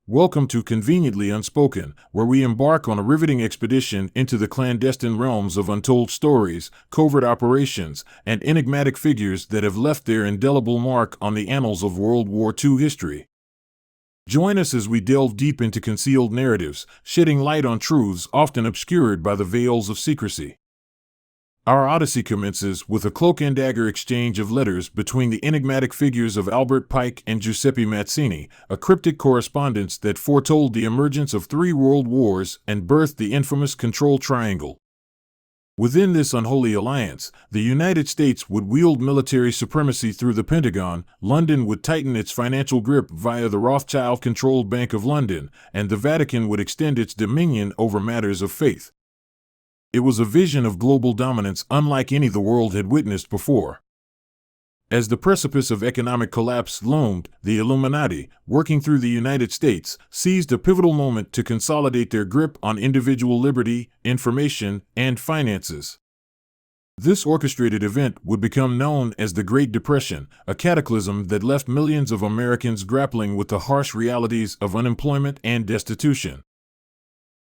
Welcome to Conveniently Unspoken, where we embark on a riveting expedition into the clandestine realms of untold stories, covert operations, and enigmatic figures that have left their indelible mark on the annals of World War II history. Join us as we delve deep into concealed narratives, shedding light on truths often obscured by the veils of secrecy. Our odyssey commences with a cloak-and-dagger exchange of letters between the enigmatic figures of Albert Pike and Giuseppe Mazzini, a cryptic correspondence that foretold the emergence of 3 world wars and birthed the infamous Control Triangle. Within this unholy alliance, the United States would wield military supremacy through the Pentagon, London would tighten its financial grip via the Rothschild-controlled Bank of London, and the Vatican would extend its dominion over matters of faith. It was a vision of global dominance unlike any the world had witnessed before. As the precipice of economic collapse loomed, the Illuminati, working through the United States, seized a pivotal moment to consolidate their grip on individual liberty, information, and finances. This orchestrated event would become known as the Great Depression, a cataclysm that left millions of Americans grappling with the harsh realities of unemployment and destitution.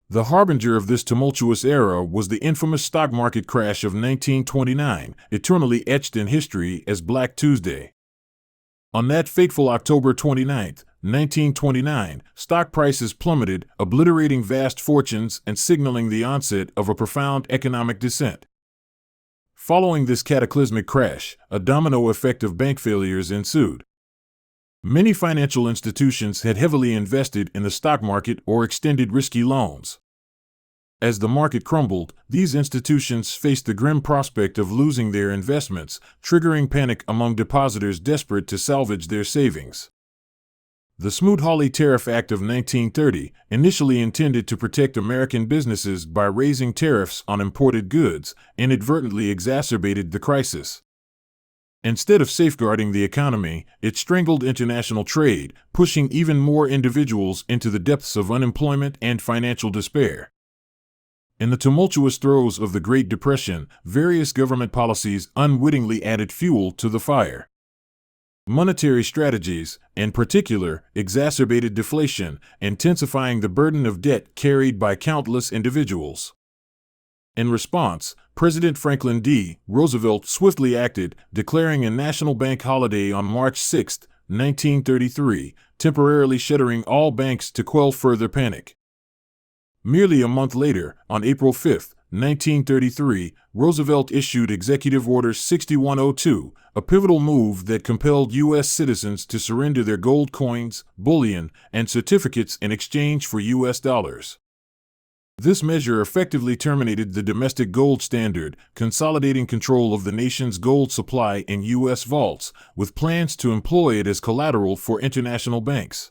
The harbinger of this tumultuous era was the infamous stock market crash of 1929, eternally etched in history as Black Tuesday. On that fateful October 29, 1929, stock prices plummeted, obliterating vast fortunes and signaling the onset of a profound economic descent. Following this cataclysmic crash, a domino effect of bank failures ensued. Many financial institutions had heavily invested in the stock market or extended risky loans. As the market crumbled, these institutions faced the grim prospect of losing their investments, triggering panic among depositors desperate to salvage their savings. The Smoot-Hawley Tariff Act of 1930, initially intended to protect American businesses by raising tariffs on imported goods, inadvertently exacerbated the crisis. Instead of safeguarding the economy, it strangled international trade, pushing even more individuals into the depths of unemployment and financial despair. In the tumultuous throes of the Great Depression, various government policies unwittingly added fuel to the fire. Monetary strategies, in particular, exacerbated deflation, intensifying the burden of debt carried by countless individuals. In response, President Franklin D. Roosevelt swiftly acted, declaring a national bank holiday on March 6, 1933, temporarily shuttering all banks to quell further panic. Merely a month later, on April 5, 1933, Roosevelt issued Executive Order 6102, a pivotal move that compelled U.S. citizens to surrender their gold coins, bullion, and certificates in exchange for U.S. dollars. This measure effectively terminated the domestic gold standard, consolidating control of the nation's gold supply in U.S. vaults, with plans to employ it as collateral for international banks.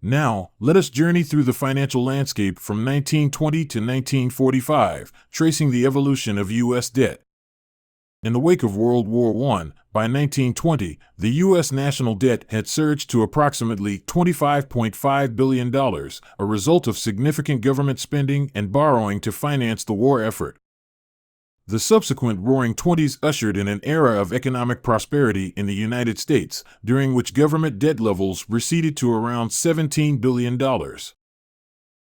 Now, let us journey through the financial landscape from 1920 to 1945, tracing the evolution of U.S. debt. In the wake of World War I, by 1920, the U.S. national debt had surged to approximately $25.5 billion, a result of significant government spending and borrowing to finance the war effort. The subsequent Roaring Twenties ushered in an era of economic prosperity in the United States, during which government debt levels receded to around $17 billion.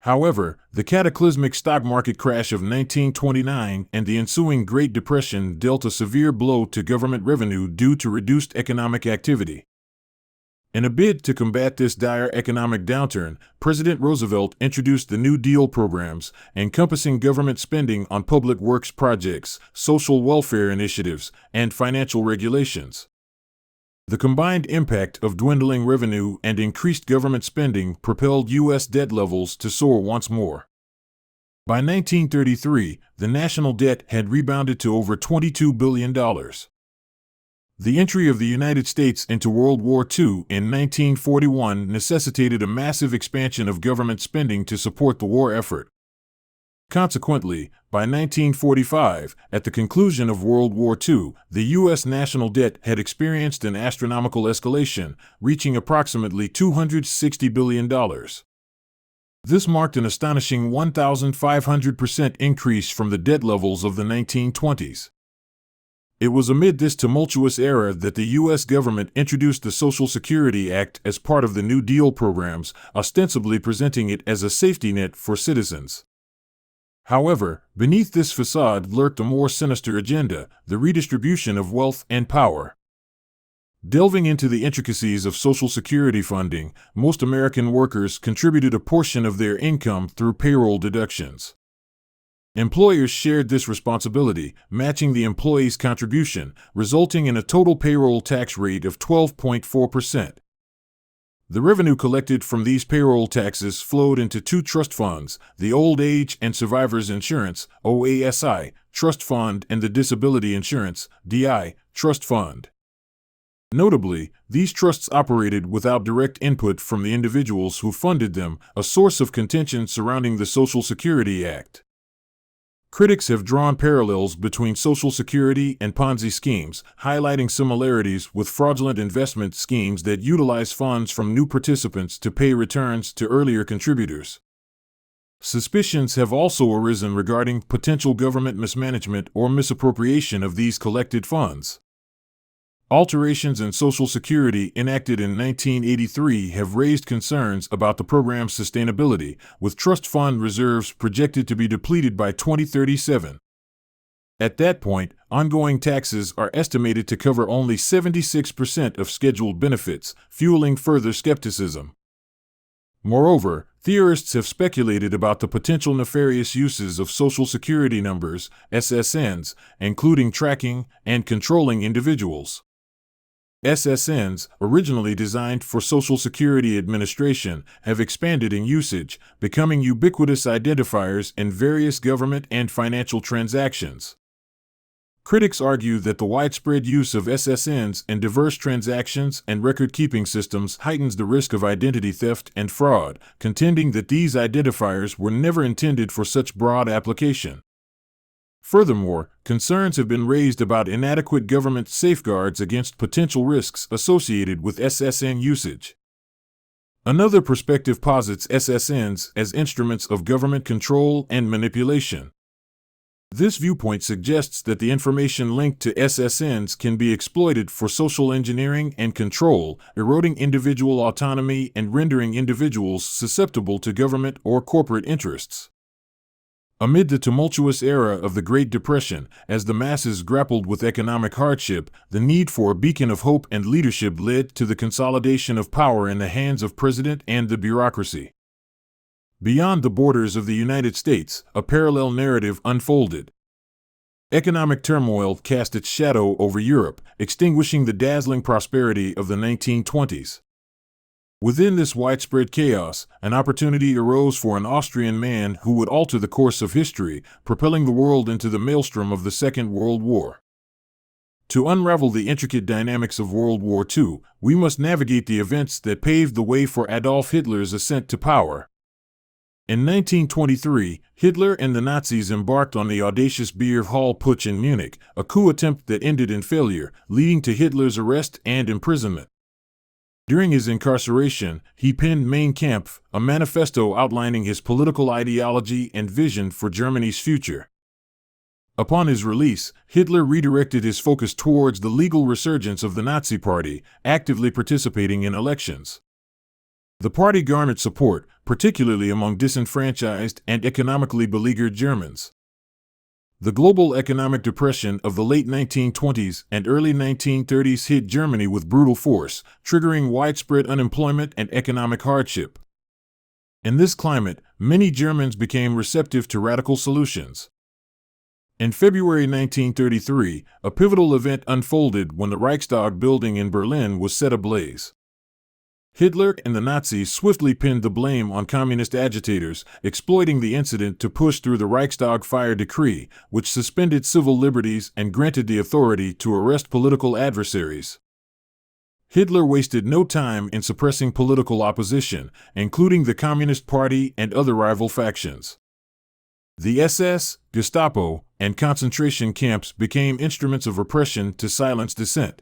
However, the cataclysmic stock market crash of 1929 and the ensuing Great Depression dealt a severe blow to government revenue due to reduced economic activity. In a bid to combat this dire economic downturn, President Roosevelt introduced the New Deal programs, encompassing government spending on public works projects, social welfare initiatives, and financial regulations. The combined impact of dwindling revenue and increased government spending propelled U.S. debt levels to soar once more. By 1933, the national debt had rebounded to over $22 billion. The entry of the United States into World War II in 1941 necessitated a massive expansion of government spending to support the war effort. Consequently, by 1945, at the conclusion of World War II, the U.S. national debt had experienced an astronomical escalation, reaching approximately $260 billion. This marked an astonishing 1,500% increase from the debt levels of the 1920s. It was amid this tumultuous era that the U.S. government introduced the Social Security Act as part of the New Deal programs, ostensibly presenting it as a safety net for citizens. However, beneath this facade lurked a more sinister agenda: the redistribution of wealth and power. Delving into the intricacies of Social Security funding, most American workers contributed a portion of their income through payroll deductions. Employers shared this responsibility, matching the employee's contribution, resulting in a total payroll tax rate of 12.4%. The revenue collected from these payroll taxes flowed into two trust funds: the Old Age and Survivors Insurance (OASI) Trust Fund and the Disability Insurance (DI) Trust Fund. Notably, these trusts operated without direct input from the individuals who funded them, a source of contention surrounding the Social Security Act. Critics have drawn parallels between Social Security and Ponzi schemes, highlighting similarities with fraudulent investment schemes that utilize funds from new participants to pay returns to earlier contributors. Suspicions have also arisen regarding potential government mismanagement or misappropriation of these collected funds. Alterations in Social Security enacted in 1983 have raised concerns about the program's sustainability, with trust fund reserves projected to be depleted by 2037. At that point, ongoing taxes are estimated to cover only 76% of scheduled benefits, fueling further skepticism. Moreover, theorists have speculated about the potential nefarious uses of Social Security numbers, SSNs, including tracking and controlling individuals. SSNs, originally designed for Social Security Administration, have expanded in usage, becoming ubiquitous identifiers in various government and financial transactions. Critics argue that the widespread use of SSNs in diverse transactions and record-keeping systems heightens the risk of identity theft and fraud, contending that these identifiers were never intended for such broad application. Furthermore, concerns have been raised about inadequate government safeguards against potential risks associated with SSN usage. Another perspective posits SSNs as instruments of government control and manipulation. This viewpoint suggests that the information linked to SSNs can be exploited for social engineering and control, eroding individual autonomy and rendering individuals susceptible to government or corporate interests. Amid the tumultuous era of the Great Depression, as the masses grappled with economic hardship, the need for a beacon of hope and leadership led to the consolidation of power in the hands of president and the bureaucracy. Beyond the borders of the United States, a parallel narrative unfolded. Economic turmoil cast its shadow over Europe, extinguishing the dazzling prosperity of the 1920s. Within this widespread chaos, an opportunity arose for an Austrian man who would alter the course of history, propelling the world into the maelstrom of the Second World War. To unravel the intricate dynamics of World War II, we must navigate the events that paved the way for Adolf Hitler's ascent to power. In 1923, Hitler and the Nazis embarked on the audacious Beer Hall Putsch in Munich, a coup attempt that ended in failure, leading to Hitler's arrest and imprisonment. During his incarceration, he penned Mein Kampf, a manifesto outlining his political ideology and vision for Germany's future. Upon his release, Hitler redirected his focus towards the legal resurgence of the Nazi Party, actively participating in elections. The party garnered support, particularly among disenfranchised and economically beleaguered Germans. The global economic depression of the late 1920s and early 1930s hit Germany with brutal force, triggering widespread unemployment and economic hardship. In this climate, many Germans became receptive to radical solutions. In February 1933, a pivotal event unfolded when the Reichstag building in Berlin was set ablaze. Hitler and the Nazis swiftly pinned the blame on communist agitators, exploiting the incident to push through the Reichstag fire decree, which suspended civil liberties and granted the authority to arrest political adversaries. Hitler wasted no time in suppressing political opposition, including the Communist Party and other rival factions. The SS, Gestapo, and concentration camps became instruments of repression to silence dissent.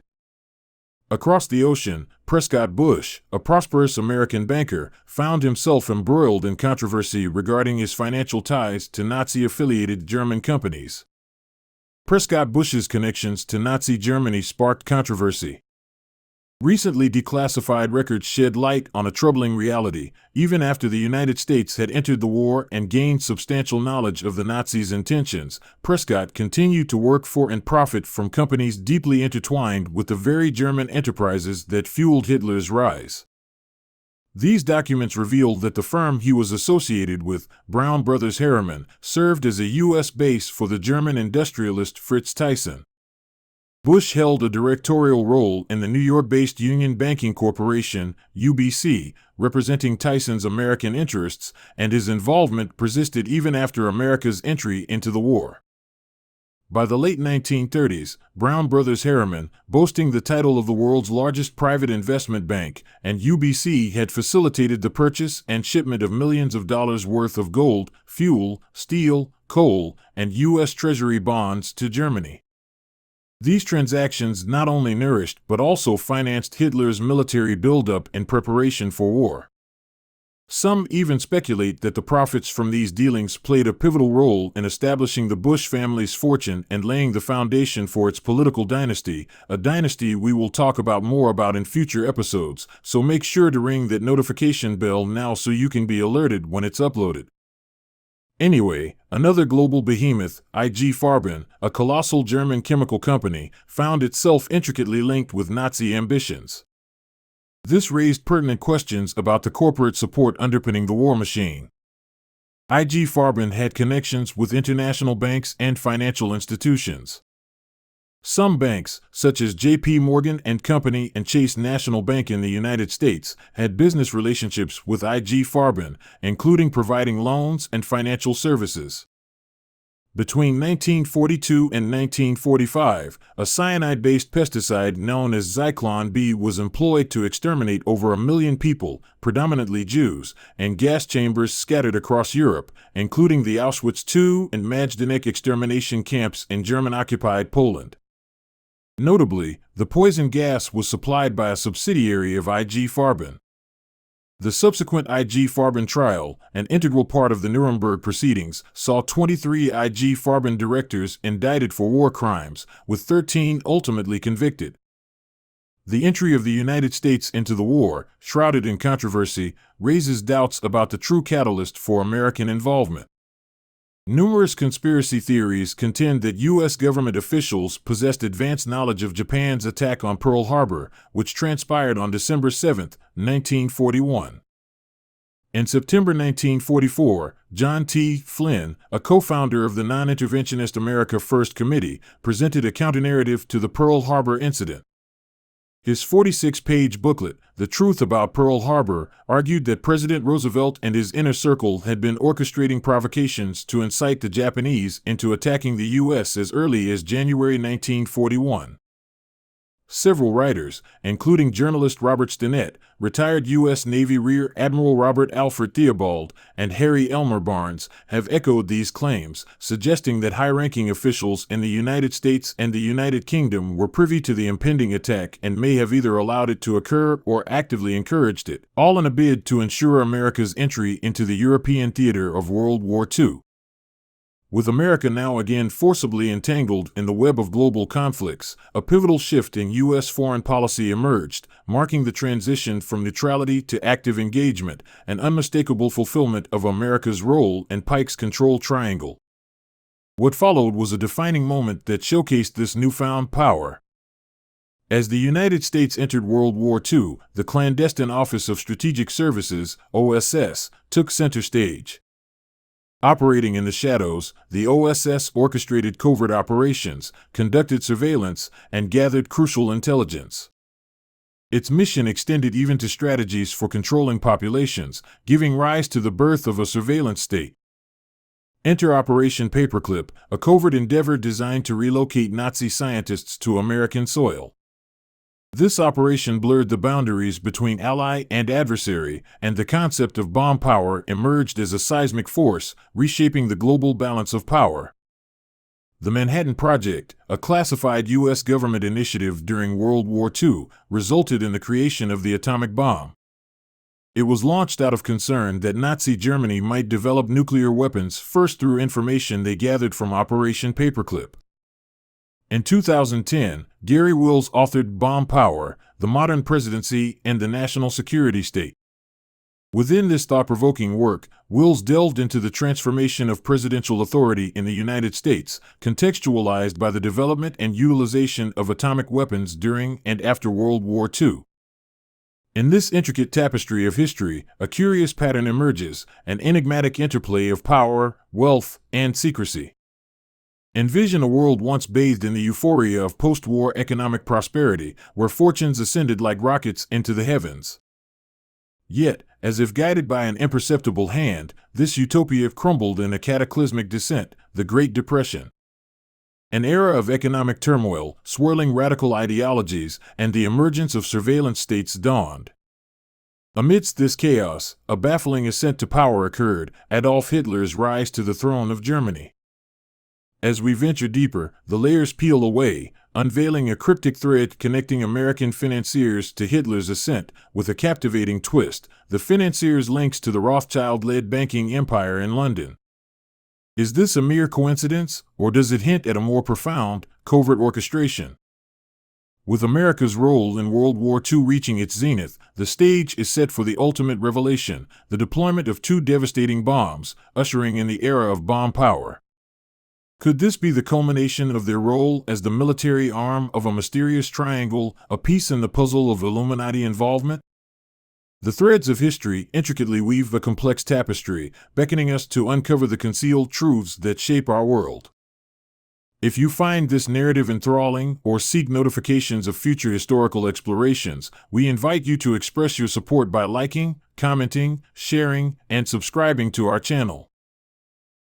Across the ocean, Prescott Bush, a prosperous American banker, found himself embroiled in controversy regarding his financial ties to Nazi-affiliated German companies. Prescott Bush's connections to Nazi Germany sparked controversy. Recently declassified records shed light on a troubling reality. Even after the United States had entered the war and gained substantial knowledge of the Nazis' intentions, Prescott continued to work for and profit from companies deeply intertwined with the very German enterprises that fueled Hitler's rise. These documents revealed that the firm he was associated with, Brown Brothers Harriman, served as a U.S. base for the German industrialist Fritz Thyssen. Bush held a directorial role in the New York-based Union Banking Corporation, UBC, representing Thyssen's American interests, and his involvement persisted even after America's entry into the war. By the late 1930s, Brown Brothers Harriman, boasting the title of the world's largest private investment bank, and UBC had facilitated the purchase and shipment of millions of dollars worth of gold, fuel, steel, coal, and U.S. Treasury bonds to Germany. These transactions not only nourished but also financed Hitler's military buildup in preparation for war. Some even speculate that the profits from these dealings played a pivotal role in establishing the Bush family's fortune and laying the foundation for its political dynasty, a dynasty we will talk about more about in future episodes, so make sure to ring that notification bell now so you can be alerted when it's uploaded. Anyway, another global behemoth, IG Farben, a colossal German chemical company, found itself intricately linked with Nazi ambitions. This raised pertinent questions about the corporate support underpinning the war machine. IG Farben had connections with international banks and financial institutions. Some banks, such as J.P. Morgan and Company and Chase National Bank in the United States, had business relationships with IG Farben, including providing loans and financial services. Between 1942 and 1945, a cyanide-based pesticide known as Zyklon B was employed to exterminate over 1 million people, predominantly Jews, in gas chambers scattered across Europe, including the Auschwitz II and Majdanek extermination camps in German-occupied Poland. Notably, the poison gas was supplied by a subsidiary of IG Farben. The subsequent IG Farben trial, an integral part of the Nuremberg proceedings, saw 23 IG Farben directors indicted for war crimes, with 13 ultimately convicted. The entry of the United States into the war, shrouded in controversy, raises doubts about the true catalyst for American involvement. Numerous conspiracy theories contend that U.S. government officials possessed advanced knowledge of Japan's attack on Pearl Harbor, which transpired on December 7, 1941. In September 1944, John T. Flynn, a co-founder of the Non-Interventionist America First Committee, presented a counter-narrative to the Pearl Harbor incident. His 46-page booklet, The Truth About Pearl Harbor, argued that President Roosevelt and his inner circle had been orchestrating provocations to incite the Japanese into attacking the U.S. as early as January 1941. Several writers, including journalist Robert Stinnett, retired U.S. Navy Rear Admiral Robert Alfred Theobald, and Harry Elmer Barnes, have echoed these claims, suggesting that high-ranking officials in the United States and the United Kingdom were privy to the impending attack and may have either allowed it to occur or actively encouraged it, all in a bid to ensure America's entry into the European theater of World War II. With America now again forcibly entangled in the web of global conflicts, a pivotal shift in U.S. foreign policy emerged, marking the transition from neutrality to active engagement, an unmistakable fulfillment of America's role in Pike's control triangle. What followed was a defining moment that showcased this newfound power. As the United States entered World War II, the Clandestine Office of Strategic Services, OSS, took center stage. Operating in the shadows, the OSS orchestrated covert operations, conducted surveillance, and gathered crucial intelligence. Its mission extended even to strategies for controlling populations, giving rise to the birth of a surveillance state. Enter Operation Paperclip, a covert endeavor designed to relocate Nazi scientists to American soil. This operation blurred the boundaries between ally and adversary, and the concept of bomb power emerged as a seismic force, reshaping the global balance of power. The Manhattan Project, a classified U.S. government initiative during World War II, resulted in the creation of the atomic bomb. It was launched out of concern that Nazi Germany might develop nuclear weapons first through information they gathered from Operation Paperclip. In 2010, Gary Wills authored Bomb Power: The Modern Presidency and the National Security State. Within this thought-provoking work, Wills delved into the transformation of presidential authority in the United States, contextualized by the development and utilization of atomic weapons during and after World War II. In this intricate tapestry of history, a curious pattern emerges, an enigmatic interplay of power, wealth, and secrecy. Envision a world once bathed in the euphoria of post-war economic prosperity, where fortunes ascended like rockets into the heavens. Yet, as if guided by an imperceptible hand, this utopia crumbled in a cataclysmic descent, the Great Depression. An era of economic turmoil, swirling radical ideologies, and the emergence of surveillance states dawned. Amidst this chaos, a baffling ascent to power occurred, Adolf Hitler's rise to the throne of Germany. As we venture deeper, the layers peel away, unveiling a cryptic thread connecting American financiers to Hitler's ascent, with a captivating twist: the financiers' links to the Rothschild-led banking empire in London. Is this a mere coincidence, or does it hint at a more profound, covert orchestration? With America's role in World War II reaching its zenith, the stage is set for the ultimate revelation: the deployment of two devastating bombs, ushering in the era of bomb power. Could this be the culmination of their role as the military arm of a mysterious triangle, a piece in the puzzle of Illuminati involvement? The threads of history intricately weave the complex tapestry, beckoning us to uncover the concealed truths that shape our world. If you find this narrative enthralling or seek notifications of future historical explorations, we invite you to express your support by liking, commenting, sharing, and subscribing to our channel.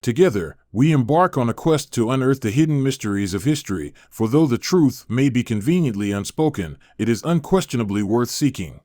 Together, we embark on a quest to unearth the hidden mysteries of history, for though the truth may be conveniently unspoken, it is unquestionably worth seeking.